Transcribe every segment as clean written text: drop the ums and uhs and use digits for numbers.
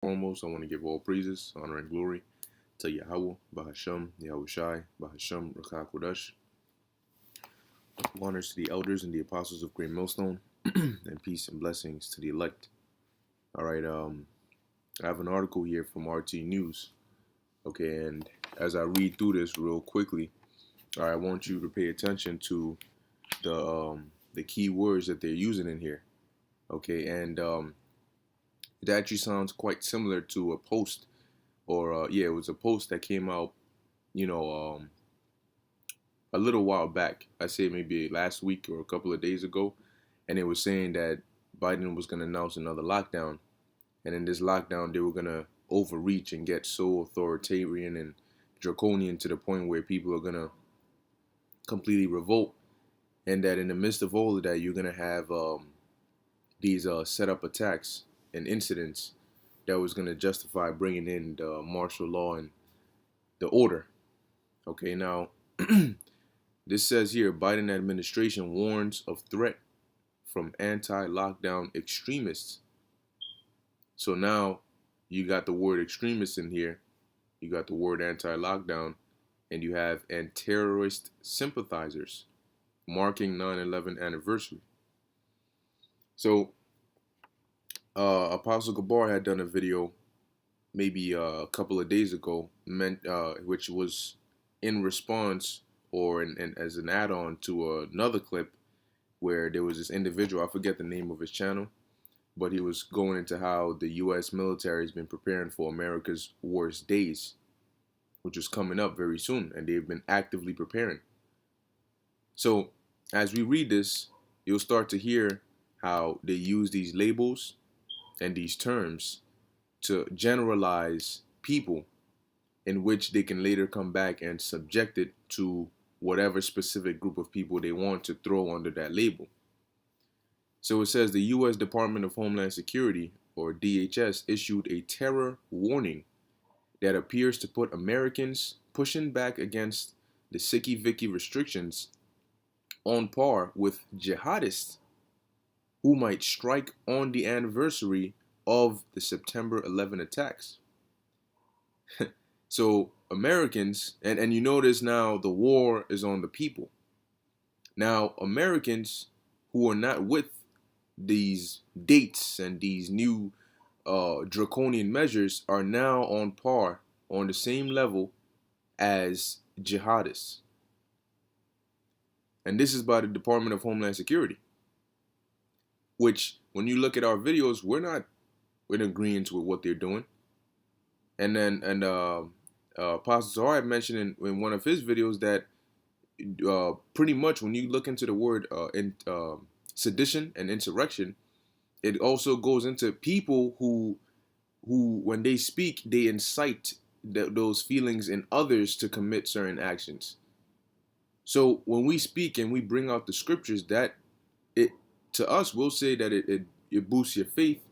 Foremost, I want to give all praises, honor, and glory to Yahweh, Bahasham, Yahushai, Bahasham, Rakah Kodesh. Honors to the elders and the apostles of Great Millstone, and peace and blessings to the elect. All right, I have an article here from RT News. Okay, and as I read through this real quickly, all right, I want you to pay attention to the key words that they're using in here. Okay, and it actually sounds quite similar to a post, or it was a post that came out, a little while back. I say maybe last week or a couple of days ago, and it was saying that Biden was going to announce another lockdown, and in this lockdown they were going to overreach and get so authoritarian and draconian to the point where people are going to completely revolt, and that in the midst of all of that you're going to have these set up attacks and incidents that was going to justify bringing in the martial law and the order. Okay, now this says here, Biden administration warns of threat from anti-lockdown extremists. So now you got the word extremists in here, you got the word anti-lockdown, and you have and terrorist sympathizers marking 9/11 anniversary. So Apostle Baqar had done a video maybe a couple of days ago, which was in response or as an add-on to another clip where there was this individual, I forget the name of his channel, but he was going into how the U.S. military has been preparing for America's worst days, which is coming up very soon, and they've been actively preparing. So as we read this, you'll start to hear how they use these labels and these terms to generalize people, in which they can later come back and subject it to whatever specific group of people they want to throw under that label. So it says the U.S. Department of Homeland Security, or DHS, issued a terror warning that appears to put Americans pushing back against the Sicky-Vicky restrictions on par with jihadists who might strike on the anniversary of the September 11 attacks. So Americans, and you notice now the war is on the people. Now Americans who are not with these dates and these new draconian measures are now on par, on the same level as jihadists. And this is by the Department of Homeland Security, which when you look at our videos, we're not in agreement with what they're doing. And then Apostle Zahar had mentioned in one of his videos that pretty much when you look into the word sedition and insurrection, it also goes into people who when they speak, they incite those feelings in others to commit certain actions. So when we speak and we bring out the scriptures, that it to us, we'll say that it boosts your faith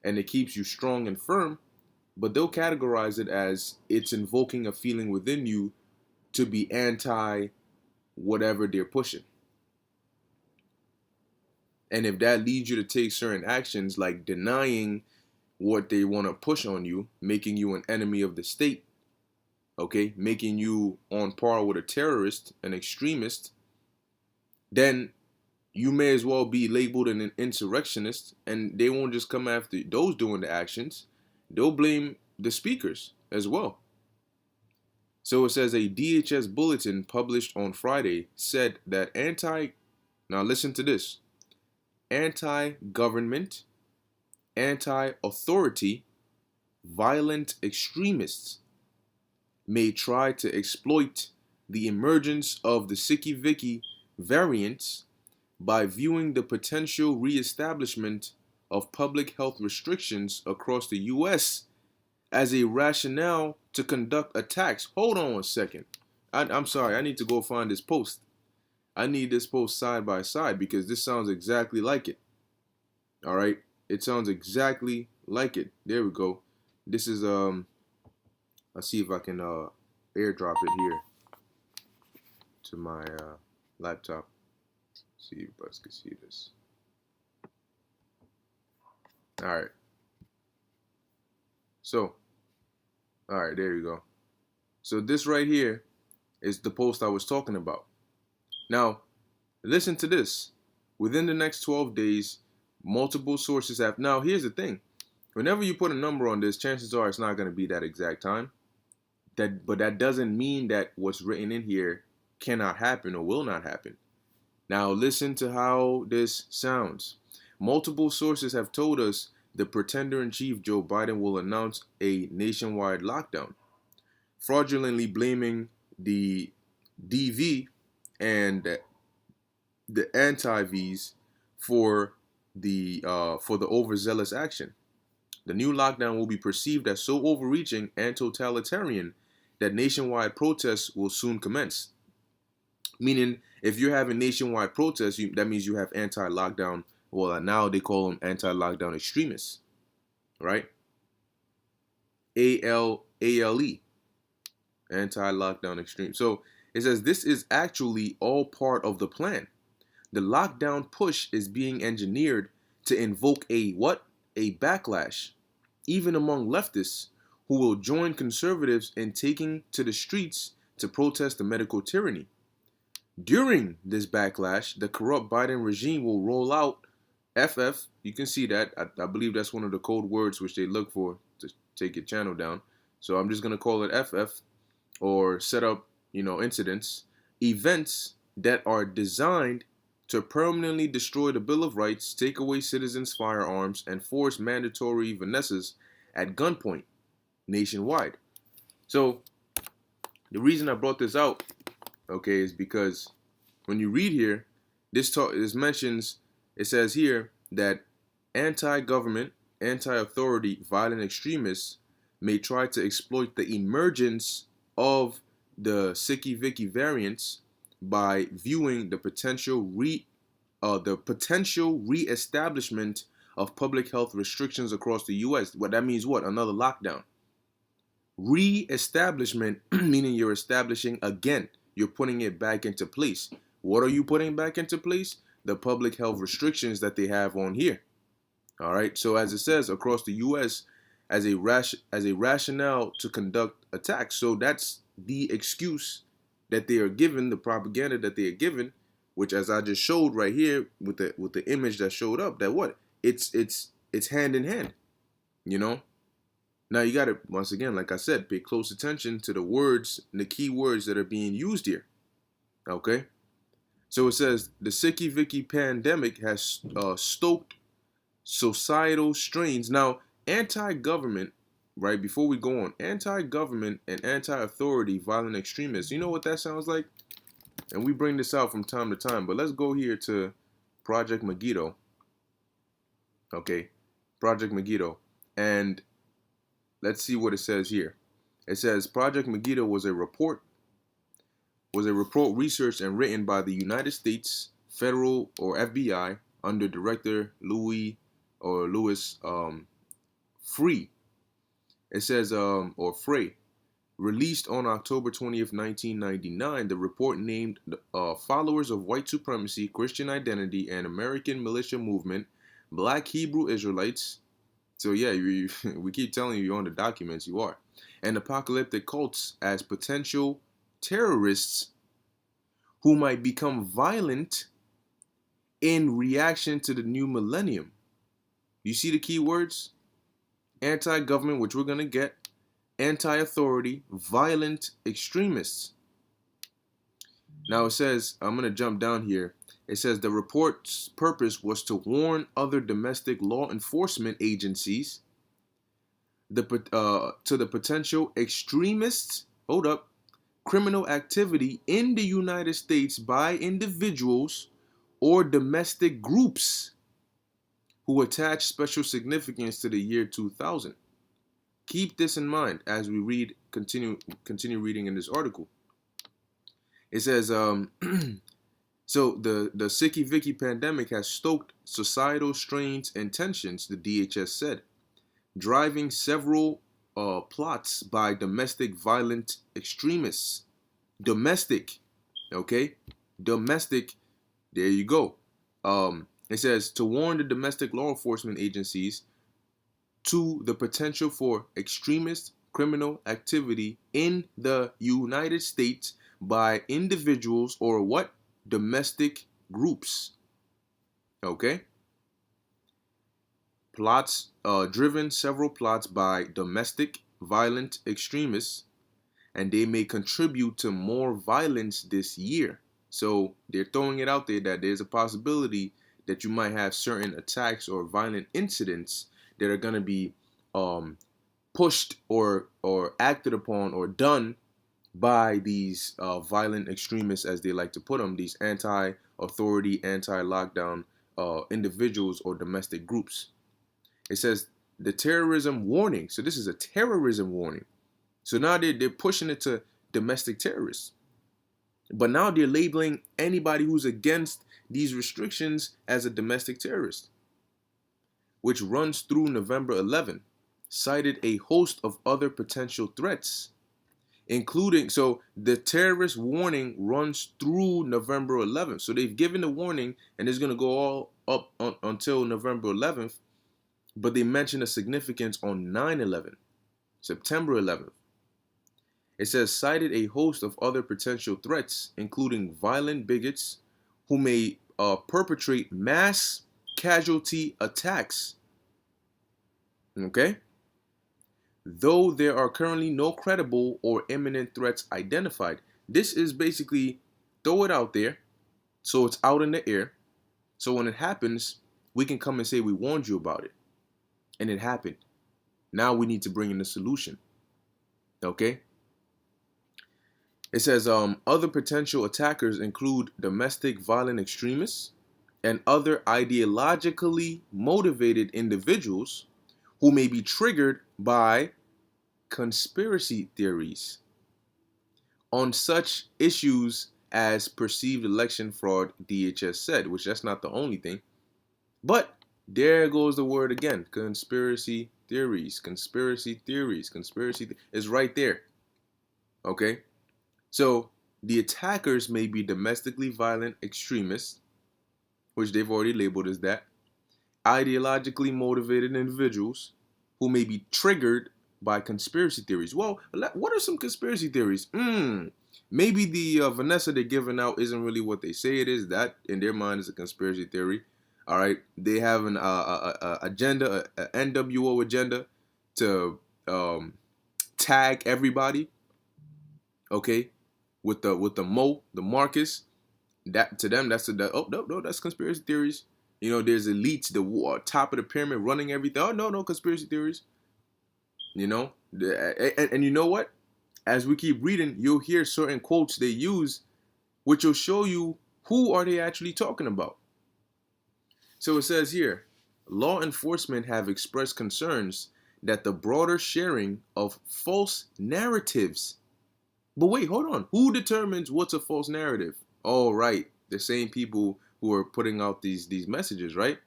and it keeps you strong and firm, but they'll categorize it as it's invoking a feeling within you to be anti whatever they're pushing. And if that leads you to take certain actions like denying what they want to push on you, making you an enemy of the state, okay, making you on par with a terrorist, an extremist, then you may as well be labeled an insurrectionist, and they won't just come after those doing the actions. They'll blame the speakers as well. So it says a DHS bulletin published on Friday said that now listen to this, anti-government, anti-authority, violent extremists may try to exploit the emergence of the Sicky-Vicky variants by viewing the potential reestablishment of public health restrictions across the U.S. as a rationale to conduct attacks. Hold on a second. I'm sorry. I need to go find this post. I need this post side by side because this sounds exactly like it. All right. It sounds exactly like it. There we go. This is, I'll see if I can airdrop it here to my laptop. See if you guys can see this. All right. So, all right, there you go. So this right here is the post I was talking about. Now, listen to this. Within the next 12 days, multiple sources have. Now, here's the thing. Whenever you put a number on this, chances are it's not going to be that exact time. But that doesn't mean that what's written in here cannot happen or will not happen. Now, listen to how this sounds. Multiple sources have told us the pretender-in-chief Joe Biden will announce a nationwide lockdown, fraudulently blaming the DV and the anti-Vs for the overzealous action. The new lockdown will be perceived as so overreaching and totalitarian that nationwide protests will soon commence. Meaning, if you're having nationwide protests, that means you have anti-lockdown. Well, now they call them anti-lockdown extremists, right? ALE, anti-lockdown extreme. So it says this is actually all part of the plan. The lockdown push is being engineered to invoke a what? A backlash, even among leftists who will join conservatives in taking to the streets to protest the medical tyranny. During this backlash, the corrupt Biden regime will roll out FF. You can see that. I believe that's one of the code words which they look for to take your channel down. So I'm just going to call it FF, or set up, incidents, events that are designed to permanently destroy the Bill of Rights, take away citizens' firearms, and force mandatory Vanessas at gunpoint nationwide. So the reason I brought this out, okay, is because when you read here, this mentions, it says here that anti-government, anti-authority, violent extremists may try to exploit the emergence of the Sicky-Vicky variants by viewing the potential reestablishment of public health restrictions across the U.S. What that means? What? Another lockdown. Re-establishment meaning you're establishing again. You're putting it back into place. What are you putting back into place? The public health restrictions that they have on here. All right. So as it says, across the U.S. as a rationale to conduct attacks. So that's the excuse that they are given, the propaganda that they are given, which, as I just showed right here with the image that showed up, that what? It's hand in hand. Now you got to, once again, like I said, pay close attention to the words and the key words that are being used here. Okay? So it says the Sicky-Vicky pandemic has stoked societal strains. Now, anti-government, right, before we go on, anti-government and anti-authority violent extremists, you know what that sounds like? And we bring this out from time to time, but let's go here to Project Megiddo. Okay, Project Megiddo. And let's see what it says here. It says Project Megiddo was a report researched and written by the United States Federal or FBI under Director Louis Free. It says or Frey. Released on October 20th, 1999, the report named followers of white supremacy, Christian identity, and American militia movement, Black Hebrew Israelites. So yeah, we keep telling you on the documents you are. And apocalyptic cults as potential terrorists who might become violent in reaction to the new millennium. You see the key words? Anti-government, which we're going to get. Anti-authority, violent extremists. Now it says, I'm going to jump down here. It says the report's purpose was to warn other domestic law enforcement agencies to the potential extremists, criminal activity in the United States by individuals or domestic groups who attach special significance to the year 2000. Keep this in mind as we continue reading in this article. It says, so the Sicky-Vicky pandemic has stoked societal strains and tensions, the DHS said, driving several plots by domestic violent extremists. Domestic, okay? Domestic, there you go. It says to warn the domestic law enforcement agencies to the potential for extremist criminal activity in the United States by individuals or what? Domestic groups. Okay? Plots, driven several plots by domestic violent extremists, and they may contribute to more violence this year. So they're throwing it out there that there's a possibility that you might have certain attacks or violent incidents that are going to be pushed or acted upon or done by these violent extremists, as they like to put them, these anti-authority, anti-lockdown individuals or domestic groups. It says the terrorism warning. So this is a terrorism warning. So now they're pushing it to domestic terrorists. But now they're labeling anybody who's against these restrictions as a domestic terrorist, which runs through November 11, cited a host of other potential threats, including, so the terrorist warning runs through November 11th. So they've given the warning and it's going to go all up until November 11th, but they mention a significance on 9/11, September 11th. It says, cited a host of other potential threats, including violent bigots who may perpetrate mass casualty attacks. Okay? Though there are currently no credible or imminent threats identified. This is basically throw it out there so it's out in the air. So when it happens, we can come and say we warned you about it. And it happened. Now we need to bring in a solution. Okay? It says other potential attackers include domestic violent extremists and other ideologically motivated individuals who may be triggered by conspiracy theories on such issues as perceived election fraud, DHS said, which that's not the only thing. But there goes the word again, conspiracy theories, conspiracy theories, is right there. Okay? So the attackers may be domestically violent extremists, which they've already labeled as that, ideologically motivated individuals who may be triggered by conspiracy theories. Well, what are some conspiracy theories? Maybe the Vanessa they're giving out isn't really what they say it is. That, in their mind, is a conspiracy theory. All right, they have an agenda, a NWO agenda to tag everybody. Okay, with the Marcus. That to them, that's that's conspiracy theories. You know, there's elites, the top of the pyramid running everything. Oh no, conspiracy theories. You know, and you know what? As we keep reading, you'll hear certain quotes they use, which will show you who are they actually talking about. So it says here, law enforcement have expressed concerns that the broader sharing of false narratives. But wait, hold on. Who determines what's a false narrative? Oh, right. The same people who are putting out these messages, right?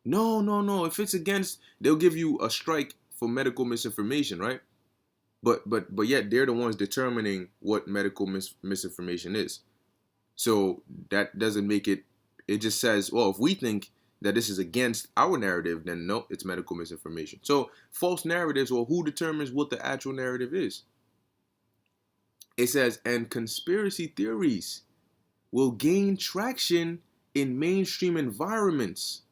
No. If it's against, they'll give you a strike for medical misinformation, right? But yet they're the ones determining what medical misinformation is. So that doesn't make it. It just says, well, if we think that this is against our narrative, then no, it's medical misinformation. So false narratives, well, who determines what the actual narrative is? It says, and conspiracy theories will gain traction in mainstream environments,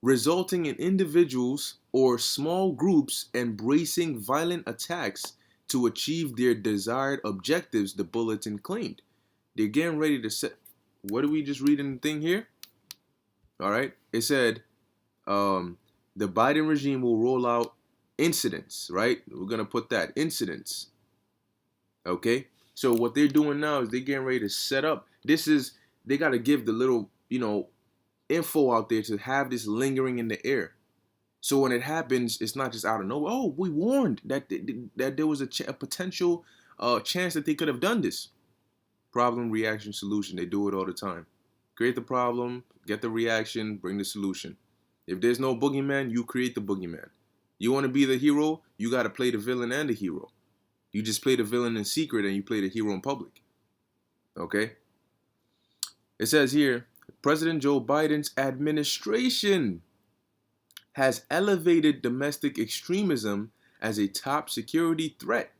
resulting in individuals or small groups embracing violent attacks to achieve their desired objectives, the bulletin claimed. They're getting ready to set. What did we just read in the thing here? All right. It said the Biden regime will roll out incidents, right? We're going to put that, incidents. Okay. So what they're doing now is they're getting ready to set up. They got to give the little, info out there to have this lingering in the air. So when it happens, it's not just out of nowhere. Oh, we warned that there was a potential chance that they could have done this. Problem, reaction, solution. They do it all the time. Create the problem, get the reaction, bring the solution. If there's no boogeyman, you create the boogeyman. You want to be the hero, you got to play the villain and the hero. You just play the villain in secret and you play the hero in public. Okay? It says here, President Joe Biden's administration has elevated domestic extremism as a top security threat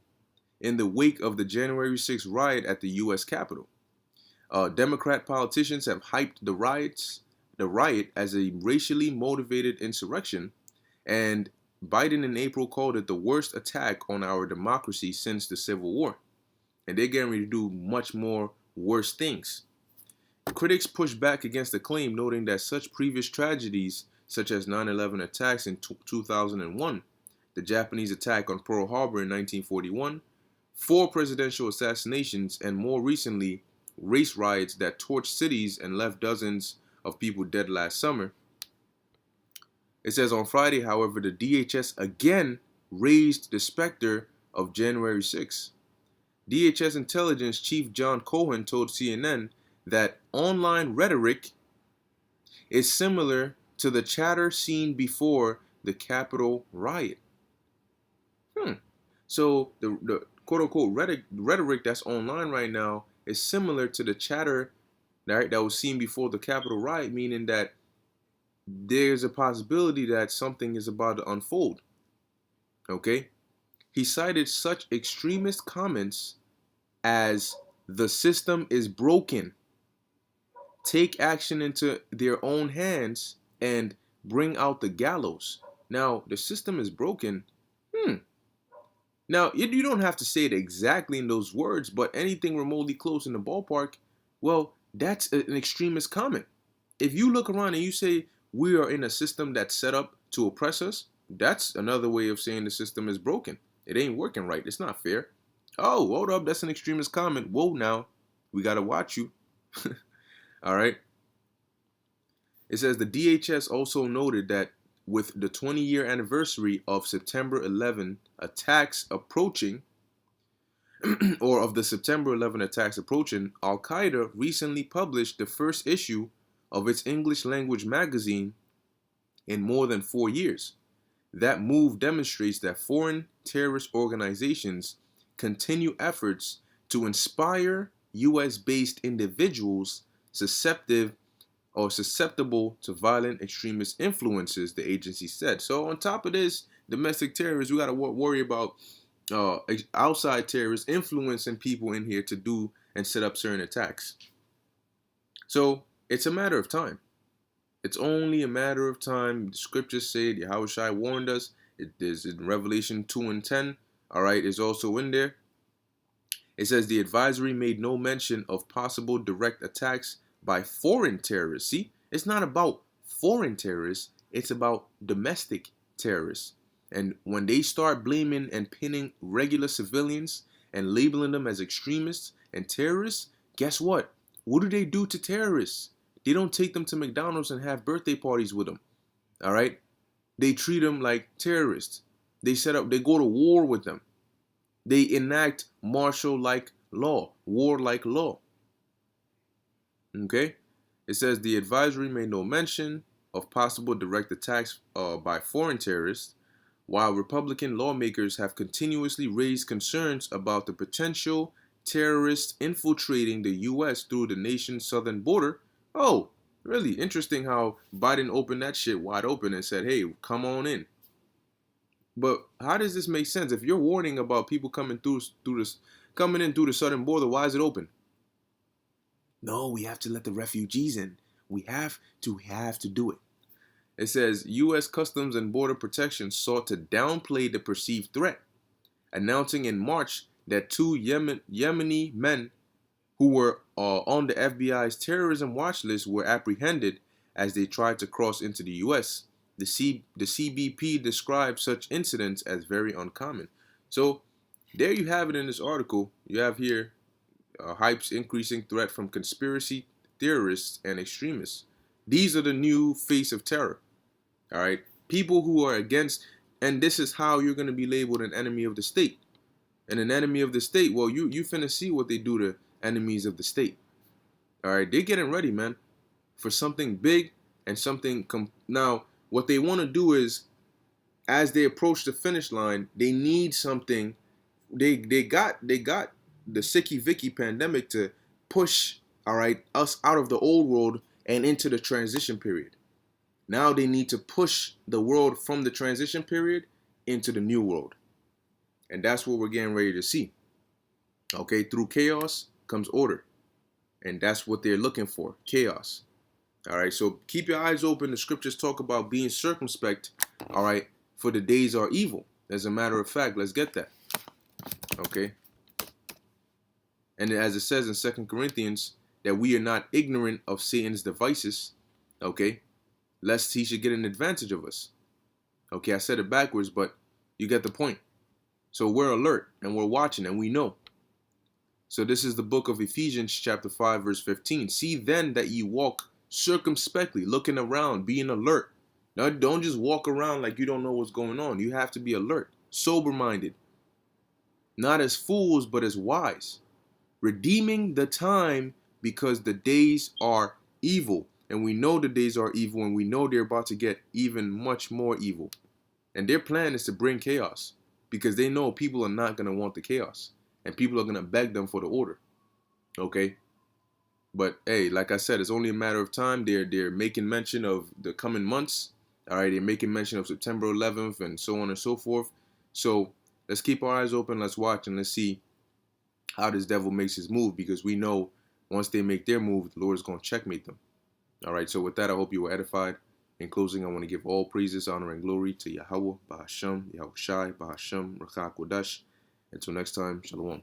in the wake of the January 6th riot at the U.S. Capitol. Democrat politicians have hyped the riot as a racially motivated insurrection, and Biden in April called it the worst attack on our democracy since the Civil War. And they're getting ready to do much more worse things. Critics push back against the claim, noting that such previous tragedies, such as 9/11 attacks in 2001, the Japanese attack on Pearl Harbor in 1941, four presidential assassinations, and more recently, race riots that torched cities and left dozens of people dead last summer. It says on Friday, however, the DHS again raised the specter of January 6th. DHS Intelligence Chief John Cohen told CNN that online rhetoric is similar to the chatter seen before the Capitol riot. So the quote-unquote rhetoric that's online right now is similar to the chatter that was seen before the Capitol riot, meaning that there's a possibility that something is about to unfold. Okay? He cited such extremist comments as "the system is broken, take action into their own hands, and bring out the gallows." Now, the system is broken. Now, you don't have to say it exactly in those words, but anything remotely close in the ballpark, well, that's an extremist comment. If you look around and you say we are in a system that's set up to oppress us, that's another way of saying the system is broken. It ain't working right. It's not fair. Oh, hold up. That's an extremist comment. Whoa, now. We got to watch you. All right. It says the DHS also noted that with the 20-year anniversary of September 11 attacks approaching, or of the September 11 attacks approaching, Al-Qaeda recently published the first issue of its English language magazine in more than 4 years. That move demonstrates that foreign terrorist organizations continue efforts to inspire U.S.-based individuals susceptible to violent extremist influences, the agency said. So on top of this, domestic terrorists, we got to worry about outside terrorists influencing people in here to do and set up certain attacks. So it's a matter of time. It's only a matter of time. The scriptures say, Yahushua warned us. It is in Revelation 2:10. All right, is also in there. It says the advisory made no mention of possible direct attacks by foreign terrorists. See, it's not about foreign terrorists. It's about domestic terrorists. And when they start blaming and pinning regular civilians and labeling them as extremists and terrorists, guess what? What do they do to terrorists? They don't take them to McDonald's and have birthday parties with them. All right? They treat them like terrorists. They go to war with them. They enact martial-like law, war-like law. Okay? It says the advisory made no mention of possible direct attacks by foreign terrorists, while Republican lawmakers have continuously raised concerns about the potential terrorists infiltrating the U.S. through the nation's southern border. Oh, really interesting how Biden opened that shit wide open and said, hey, come on in. But how does this make sense? If you're warning about people coming in through the southern border, why is it open? No, we have to let the refugees in. We have to do it. It says U.S. Customs and Border Protection sought to downplay the perceived threat, announcing in March that two Yemeni men who were on the FBI's terrorism watch list were apprehended as they tried to cross into the U.S. The CBP described such incidents as very uncommon. So there you have it in this article. You have here hype's increasing threat from conspiracy theorists and extremists. These are the new face of terror. All right, people who are against, and this is how you're going to be labeled an enemy of the state. And an enemy of the state, well, you finna see what they do to enemies of the state. All right, they're getting ready, man, for something big and something. Now, what they want to do is, as they approach the finish line, they need something. They got the Sicky Vicky pandemic to push, all right, us out of the old world and into the transition period. Now they need to push the world from the transition period into the new world. And that's what we're getting ready to see. Okay, through chaos comes order. And that's what they're looking for, chaos. All right, so keep your eyes open. The scriptures talk about being circumspect, all right, for the days are evil. As a matter of fact, let's get that. Okay. And as it says in 2 Corinthians, that we are not ignorant of Satan's devices, okay, lest he should get an advantage of us. Okay, I said it backwards, but you get the point. So we're alert and we're watching and we know. So this is the book of Ephesians chapter 5 verse 15. See then that ye walk circumspectly, looking around, being alert. Now don't just walk around like you don't know what's going on. You have to be alert, sober-minded. Not as fools, but as wise. Redeeming the time because the days are evil. And we know the days are evil and we know they're about to get even much more evil. And their plan is to bring chaos because they know people are not going to want the chaos. And people are going to beg them for the order. Okay? But hey, like I said, it's only a matter of time. They're making mention of the coming months. All right, they're making mention of September 11th and so on and so forth. So let's keep our eyes open. Let's watch and let's see how this devil makes his move, because we know once they make their move, the Lord is going to checkmate them. All right, so with that, I hope you were edified. In closing, I want to give all praises, honor, and glory to Yahweh, Bahasham, Yahushai, Bahasham, Rakha Kodash. Until next time, Shalom.